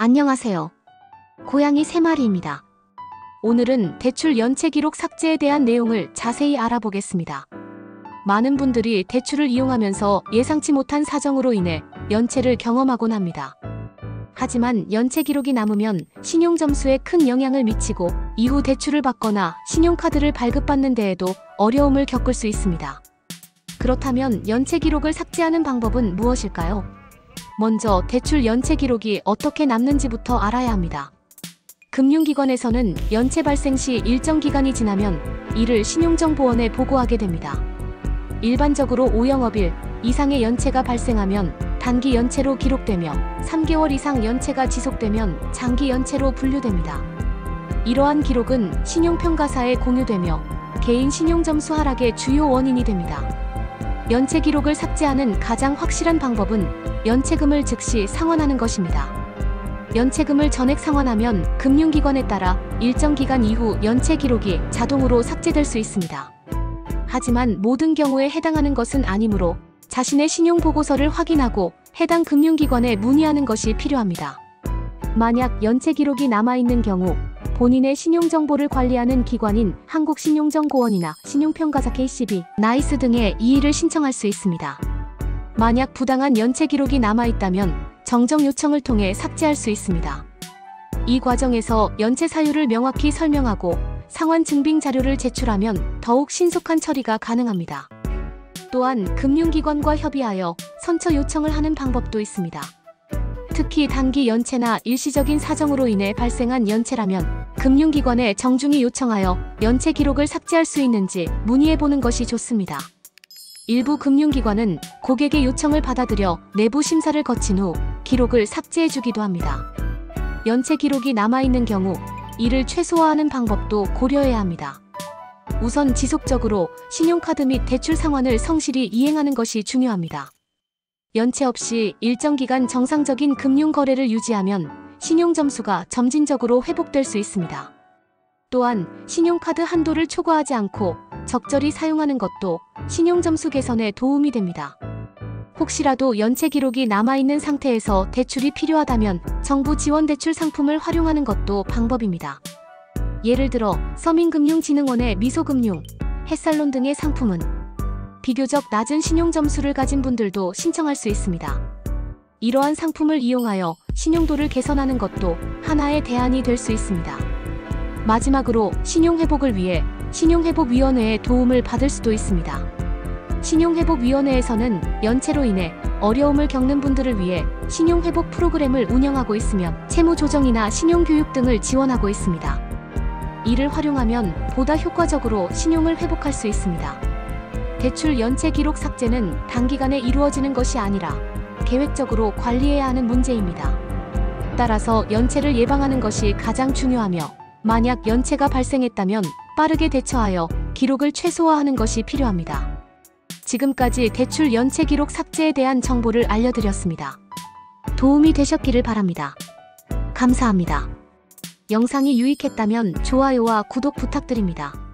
안녕하세요. 고양이 3마리입니다. 오늘은 대출 연체 기록 삭제에 대한 내용을 자세히 알아보겠습니다. 많은 분들이 대출을 이용하면서 예상치 못한 사정으로 인해 연체를 경험하곤 합니다. 하지만 연체 기록이 남으면 신용점수에 큰 영향을 미치고 이후 대출을 받거나 신용카드를 발급받는 데에도 어려움을 겪을 수 있습니다. 그렇다면 연체 기록을 삭제하는 방법은 무엇일까요? 먼저 대출 연체 기록이 어떻게 남는지부터 알아야 합니다. 금융기관에서는 연체 발생 시 일정 기간이 지나면 이를 신용정보원에 보고하게 됩니다. 일반적으로 5영업일 이상의 연체가 발생하면 단기 연체로 기록되며 3개월 이상 연체가 지속되면 장기 연체로 분류됩니다. 이러한 기록은 신용평가사에 공유되며 개인 신용점수 하락의 주요 원인이 됩니다. 연체 기록을 삭제하는 가장 확실한 방법은 연체금을 즉시 상환하는 것입니다. 연체금을 전액 상환하면 금융기관에 따라 일정 기간 이후 연체 기록이 자동으로 삭제될 수 있습니다. 하지만 모든 경우에 해당하는 것은 아니므로 자신의 신용보고서를 확인하고 해당 금융기관에 문의하는 것이 필요합니다. 만약 연체 기록이 남아있는 경우 본인의 신용정보를 관리하는 기관인 한국신용정보원이나 신용평가사 KCB, 나이스 등에 이의를 신청할 수 있습니다. 만약 부당한 연체 기록이 남아있다면 정정 요청을 통해 삭제할 수 있습니다. 이 과정에서 연체 사유를 명확히 설명하고 상환 증빙 자료를 제출하면 더욱 신속한 처리가 가능합니다. 또한 금융기관과 협의하여 선처 요청을 하는 방법도 있습니다. 특히 단기 연체나 일시적인 사정으로 인해 발생한 연체라면 금융기관에 정중히 요청하여 연체 기록을 삭제할 수 있는지 문의해보는 것이 좋습니다. 일부 금융기관은 고객의 요청을 받아들여 내부 심사를 거친 후 기록을 삭제해주기도 합니다. 연체 기록이 남아있는 경우 이를 최소화하는 방법도 고려해야 합니다. 우선 지속적으로 신용카드 및 대출 상환을 성실히 이행하는 것이 중요합니다. 연체 없이 일정 기간 정상적인 금융 거래를 유지하면 신용점수가 점진적으로 회복될 수 있습니다. 또한 신용카드 한도를 초과하지 않고 적절히 사용하는 것도 신용점수 개선에 도움이 됩니다. 혹시라도 연체 기록이 남아있는 상태에서 대출이 필요하다면 정부 지원 대출 상품을 활용하는 것도 방법입니다. 예를 들어 서민금융진흥원의 미소금융, 햇살론 등의 상품은 비교적 낮은 신용점수를 가진 분들도 신청할 수 있습니다. 이러한 상품을 이용하여 신용도를 개선하는 것도 하나의 대안이 될 수 있습니다. 마지막으로 신용회복을 위해 신용회복위원회의 도움을 받을 수도 있습니다. 신용회복위원회에서는 연체로 인해 어려움을 겪는 분들을 위해 신용회복 프로그램을 운영하고 있으며 채무조정이나 신용교육 등을 지원하고 있습니다. 이를 활용하면 보다 효과적으로 신용을 회복할 수 있습니다. 대출 연체 기록 삭제는 단기간에 이루어지는 것이 아니라 계획적으로 관리해야 하는 문제입니다. 따라서 연체를 예방하는 것이 가장 중요하며 만약 연체가 발생했다면 빠르게 대처하여 기록을 최소화하는 것이 필요합니다. 지금까지 대출 연체 기록 삭제에 대한 정보를 알려드렸습니다. 도움이 되셨기를 바랍니다. 감사합니다. 영상이 유익했다면 좋아요와 구독 부탁드립니다.